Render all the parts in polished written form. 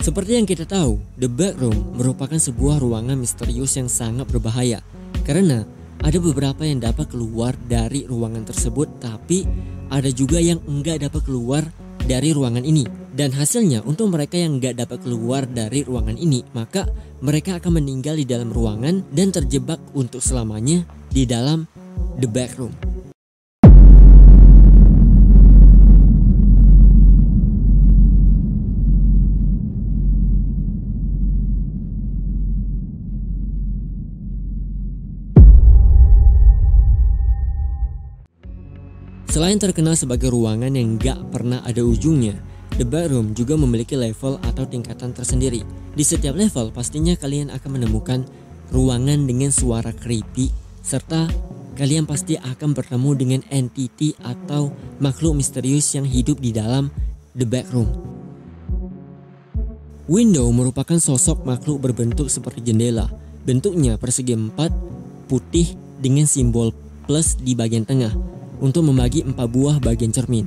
Seperti yang kita tahu, The Backroom merupakan sebuah ruangan misterius yang sangat berbahaya karena ada beberapa yang dapat keluar dari ruangan tersebut, tapi ada juga yang enggak dapat keluar dari ruangan ini. Dan hasilnya untuk mereka yang enggak dapat keluar dari ruangan ini, maka mereka akan meninggal di dalam ruangan dan terjebak untuk selamanya di dalam The Backroom. Selain terkenal sebagai ruangan yang gak pernah ada ujungnya, The Backroom juga memiliki level atau tingkatan tersendiri. Di setiap level pastinya kalian akan menemukan ruangan dengan suara creepy, serta kalian pasti akan bertemu dengan entity atau makhluk misterius yang hidup di dalam The Backroom. Window merupakan sosok makhluk berbentuk seperti jendela. Bentuknya persegi 4, putih dengan simbol plus di bagian tengah untuk membagi 4 buah bagian cermin.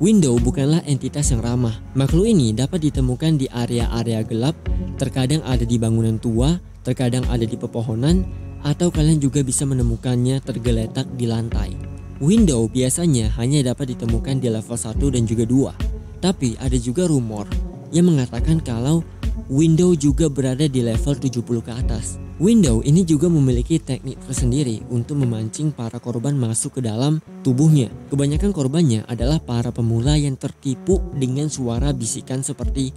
Window bukanlah entitas yang ramah. Makhluk ini dapat ditemukan di area-area gelap, terkadang ada di bangunan tua, terkadang ada di pepohonan, atau kalian juga bisa menemukannya tergeletak di lantai. Window biasanya hanya dapat ditemukan di level 1 dan juga 2. Tapi ada juga rumor yang mengatakan kalau Window juga berada di level 70 ke atas. Window ini juga memiliki teknik tersendiri untuk memancing para korban masuk ke dalam tubuhnya. Kebanyakan korbannya adalah para pemula yang tertipu dengan suara bisikan seperti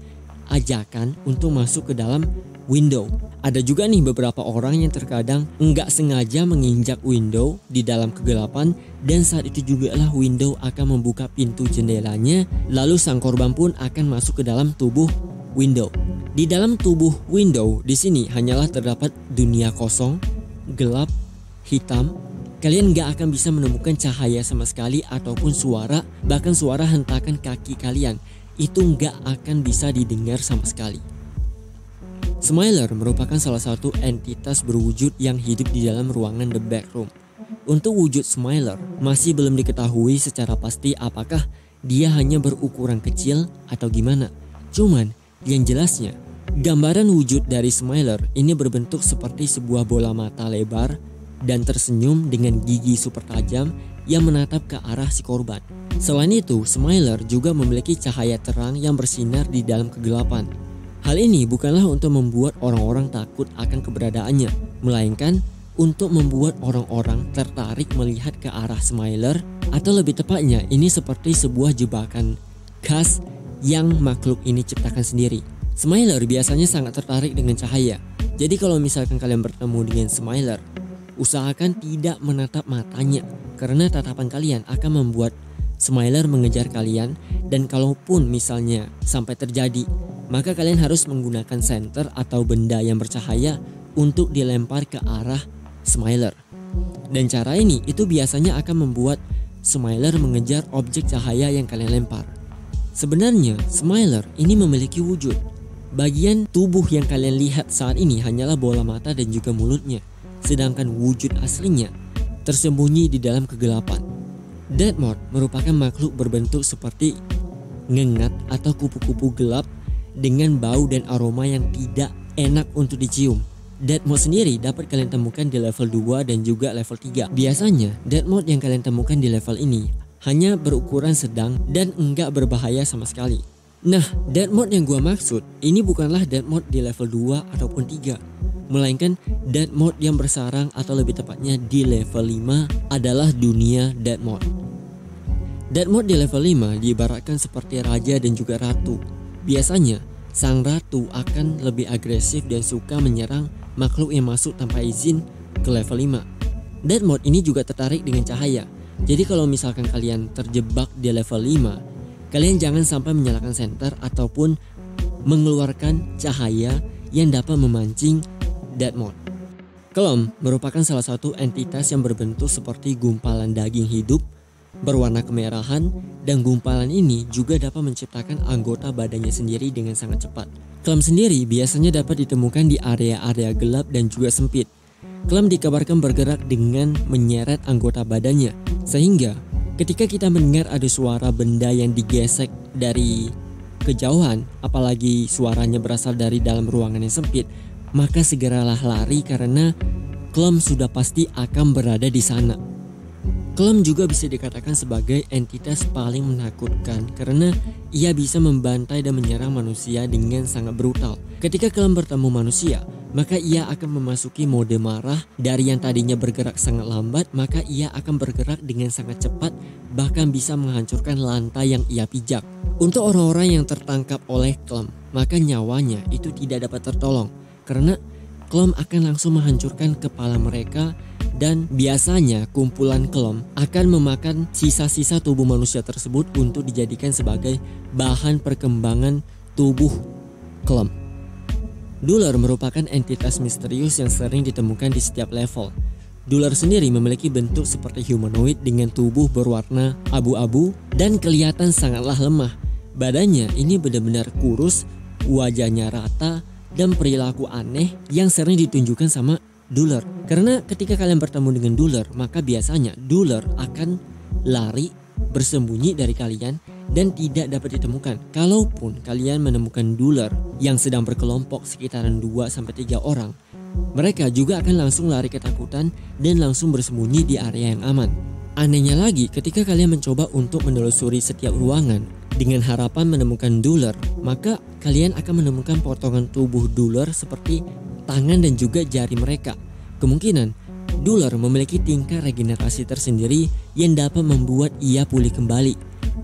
ajakan untuk masuk ke dalam Window. Ada juga nih beberapa orang yang terkadang enggak sengaja menginjak Window di dalam kegelapan, dan saat itu juga lah Window akan membuka pintu jendelanya, lalu sang korban pun akan masuk ke dalam tubuh Window. Di dalam tubuh Window di sini hanyalah terdapat dunia kosong, gelap, hitam. Kalian gak akan bisa menemukan cahaya sama sekali ataupun suara, bahkan suara hentakan kaki kalian itu gak akan bisa didengar sama sekali. Smiler merupakan salah satu entitas berwujud yang hidup di dalam ruangan The Backroom. Untuk wujud Smiler masih belum diketahui secara pasti apakah dia hanya berukuran kecil atau gimana. Cuman yang jelasnya, gambaran wujud dari Smiler ini berbentuk seperti sebuah bola mata lebar dan tersenyum dengan gigi super tajam yang menatap ke arah si korban. Selain itu, Smiler juga memiliki cahaya terang yang bersinar di dalam kegelapan. Hal ini bukanlah untuk membuat orang-orang takut akan keberadaannya, melainkan untuk membuat orang-orang tertarik melihat ke arah Smiler, atau lebih tepatnya ini seperti sebuah jebakan khas yang makhluk ini ciptakan sendiri. Smiler biasanya sangat tertarik dengan cahaya. Jadi kalau misalkan kalian bertemu dengan Smiler, usahakan tidak menatap matanya, karena tatapan kalian akan membuat Smiler mengejar kalian. Dan kalaupun misalnya sampai terjadi, maka kalian harus menggunakan senter atau benda yang bercahaya untuk dilempar ke arah Smiler. Dan cara ini itu biasanya akan membuat Smiler mengejar objek cahaya yang kalian lempar. Sebenarnya Smiler ini memiliki wujud. Bagian tubuh yang kalian lihat saat ini hanyalah bola mata dan juga mulutnya, sedangkan wujud aslinya tersembunyi di dalam kegelapan. Deadmau5 merupakan makhluk berbentuk seperti ngengat atau kupu-kupu gelap dengan bau dan aroma yang tidak enak untuk dicium. Deadmau5 sendiri dapat kalian temukan di level 2 dan juga level 3. Biasanya Deadmau5 yang kalian temukan di level ini hanya berukuran sedang dan enggak berbahaya sama sekali. Nah, Deadmau5 yang gua maksud ini bukanlah Deadmau5 di level 2 ataupun 3, melainkan Deadmau5 yang bersarang atau lebih tepatnya di level 5 adalah dunia Deadmau5. Deadmau5 di level 5 diibaratkan seperti raja dan juga ratu. Biasanya sang ratu akan lebih agresif dan suka menyerang makhluk yang masuk tanpa izin ke level 5. Deadmau5 ini juga tertarik dengan cahaya. Jadi kalau misalkan kalian terjebak di level 5, kalian jangan sampai menyalakan senter ataupun mengeluarkan cahaya yang dapat memancing Deadmau5. Kelom merupakan salah satu entitas yang berbentuk seperti gumpalan daging hidup berwarna kemerahan, dan gumpalan ini juga dapat menciptakan anggota badannya sendiri dengan sangat cepat. Kelom sendiri biasanya dapat ditemukan di area-area gelap dan juga sempit. Kelom dikabarkan bergerak dengan menyeret anggota badannya, sehingga ketika kita mendengar ada suara benda yang digesek dari kejauhan, apalagi suaranya berasal dari dalam ruangan yang sempit, maka segeralah lari karena Clem sudah pasti akan berada di sana. Clem juga bisa dikatakan sebagai entitas paling menakutkan karena ia bisa membantai dan menyerang manusia dengan sangat brutal. Ketika Clem bertemu manusia, maka ia akan memasuki mode marah. Dari yang tadinya bergerak sangat lambat, maka ia akan bergerak dengan sangat cepat, bahkan bisa menghancurkan lantai yang ia pijak. Untuk orang-orang yang tertangkap oleh Clem, maka nyawanya itu tidak dapat tertolong karena Clem akan langsung menghancurkan kepala mereka. Dan biasanya kumpulan Clem akan memakan sisa-sisa tubuh manusia tersebut untuk dijadikan sebagai bahan perkembangan tubuh Clem. Duller merupakan entitas misterius yang sering ditemukan di setiap level. Duller sendiri memiliki bentuk seperti humanoid dengan tubuh berwarna abu-abu dan kelihatan sangatlah lemah. Badannya ini benar-benar kurus, wajahnya rata, dan perilaku aneh yang sering ditunjukkan sama Duller. Karena ketika kalian bertemu dengan Duller, maka biasanya Duller akan lari bersembunyi dari kalian dan tidak dapat ditemukan. Kalaupun kalian menemukan Duller yang sedang berkelompok sekitaran 2-3 orang, mereka juga akan langsung lari ketakutan dan langsung bersembunyi di area yang aman. Anehnya lagi, ketika kalian mencoba untuk menelusuri setiap ruangan dengan harapan menemukan Duller, maka kalian akan menemukan potongan tubuh Duller seperti tangan dan juga jari mereka. Kemungkinan Duller memiliki tingkah regenerasi tersendiri yang dapat membuat ia pulih kembali.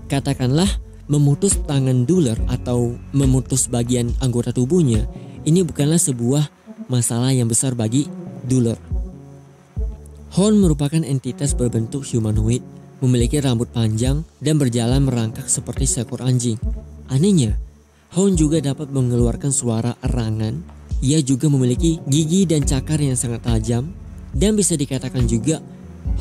Katakanlah memutus tangan Duller atau memutus bagian anggota tubuhnya, ini bukanlah sebuah masalah yang besar bagi Duller. Hound merupakan entitas berbentuk humanoid, memiliki rambut panjang dan berjalan merangkak seperti seekor anjing. Anehnya, Hound juga dapat mengeluarkan suara erangan. Ia juga memiliki gigi dan cakar yang sangat tajam, dan bisa dikatakan juga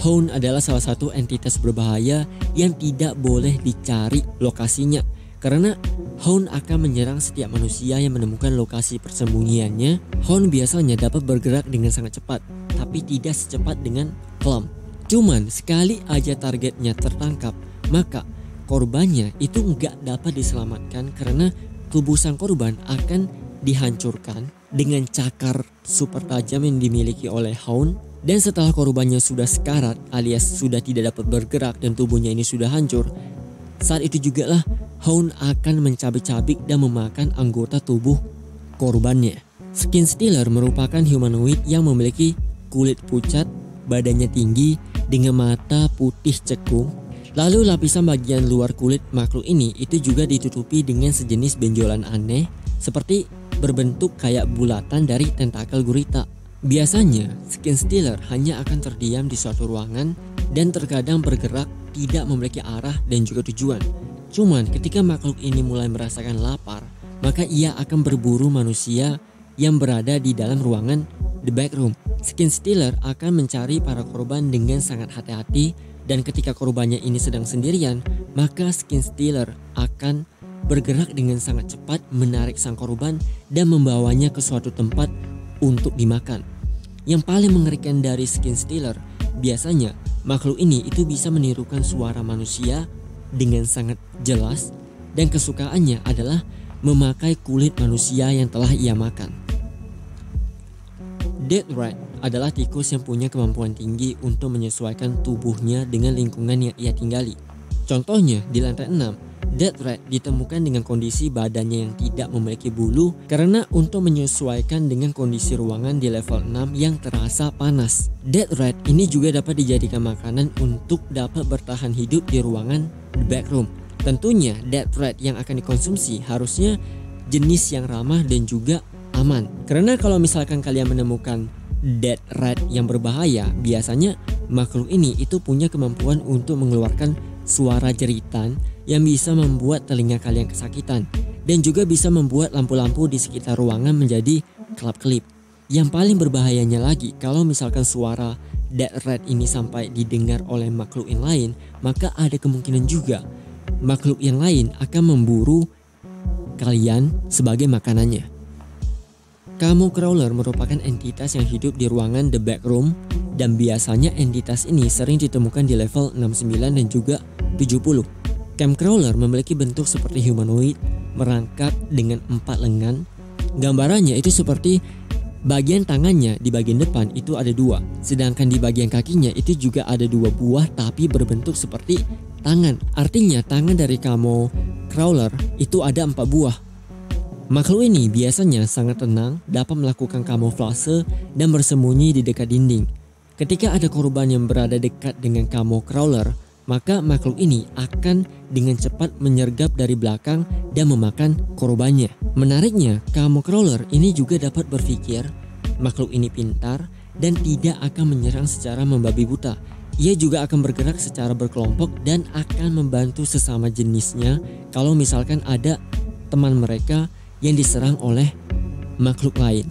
Hound adalah salah satu entitas berbahaya yang tidak boleh dicari lokasinya, karena Hound akan menyerang setiap manusia yang menemukan lokasi persembunyiannya. Hound biasanya dapat bergerak dengan sangat cepat, tapi tidak secepat dengan Clem. Cuman sekali aja targetnya tertangkap, maka korbannya itu nggak dapat diselamatkan karena tubuh sang korban akan dihancurkan dengan cakar super tajam yang dimiliki oleh Hound. Dan setelah korbannya sudah sekarat alias sudah tidak dapat bergerak dan tubuhnya ini sudah hancur, saat itu juga lah Hound akan mencabik-cabik dan memakan anggota tubuh korbannya. Skin Stealer merupakan humanoid yang memiliki kulit pucat, badannya tinggi dengan mata putih cekung. Lalu lapisan bagian luar kulit makhluk ini itu juga ditutupi dengan sejenis benjolan aneh seperti berbentuk kayak bulatan dari tentakel gurita. Biasanya Skin Stealer hanya akan terdiam di suatu ruangan dan terkadang bergerak tidak memiliki arah dan juga tujuan. Cuman ketika makhluk ini mulai merasakan lapar, maka ia akan berburu manusia yang berada di dalam ruangan The Backroom. Skin Stealer akan mencari para korban dengan sangat hati-hati, dan ketika korbannya ini sedang sendirian, maka Skin Stealer akan bergerak dengan sangat cepat menarik sang korban dan membawanya ke suatu tempat untuk dimakan. Yang paling mengerikan dari Skin Stealer, biasanya makhluk ini itu bisa menirukan suara manusia dengan sangat jelas, dan kesukaannya adalah memakai kulit manusia yang telah ia makan. Death Rat adalah tikus yang punya kemampuan tinggi untuk menyesuaikan tubuhnya dengan lingkungan yang ia tinggali. Contohnya di lantai 6, Death Rat ditemukan dengan kondisi badannya yang tidak memiliki bulu karena untuk menyesuaikan dengan kondisi ruangan di level 6 yang terasa panas. Death Rat ini juga dapat dijadikan makanan untuk dapat bertahan hidup di ruangan The Backroom. Tentunya Death Rat yang akan dikonsumsi harusnya jenis yang ramah dan juga aman. Karena kalau misalkan kalian menemukan Death Rat yang berbahaya, biasanya makhluk ini itu punya kemampuan untuk mengeluarkan suara jeritan yang bisa membuat telinga kalian kesakitan, dan juga bisa membuat lampu-lampu di sekitar ruangan menjadi kelap-kelip. Yang paling berbahayanya lagi, kalau misalkan suara Death Rat ini sampai didengar oleh makhluk yang lain, maka ada kemungkinan juga makhluk yang lain akan memburu kalian sebagai makanannya. Camo Crawler merupakan entitas yang hidup di ruangan The Backroom, dan biasanya entitas ini sering ditemukan di level 69 dan juga 70. Camo Crawler memiliki bentuk seperti humanoid, merangkak dengan 4 lengan. Gambarannya itu seperti bagian tangannya di bagian depan itu ada 2, sedangkan di bagian kakinya itu juga ada 2 buah tapi berbentuk seperti tangan. Artinya tangan dari Camo Crawler itu ada 4 buah. Makhluk ini biasanya sangat tenang, dapat melakukan kamuflase dan bersembunyi di dekat dinding. Ketika ada korban yang berada dekat dengan Camo Crawler, maka makhluk ini akan dengan cepat menyergap dari belakang dan memakan korbannya. Menariknya, Camo Crawler ini juga dapat berpikir. Makhluk ini pintar dan tidak akan menyerang secara membabi buta. Ia juga akan bergerak secara berkelompok dan akan membantu sesama jenisnya kalau misalkan ada teman mereka yang diserang oleh makhluk lain.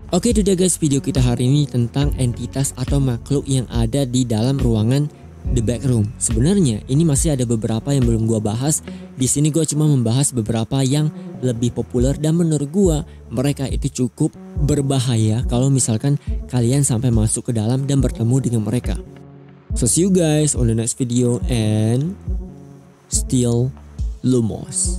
Oke, itu dia guys video kita hari ini tentang entitas atau makhluk yang ada di dalam ruangan The Backroom. Sebenarnya ini masih ada beberapa yang belum gua bahas. Di sini gua cuma membahas beberapa yang lebih populer dan menurut gua mereka itu cukup berbahaya kalau misalkan kalian sampai masuk ke dalam dan bertemu dengan mereka. So see you guys on the next video and still Lumos.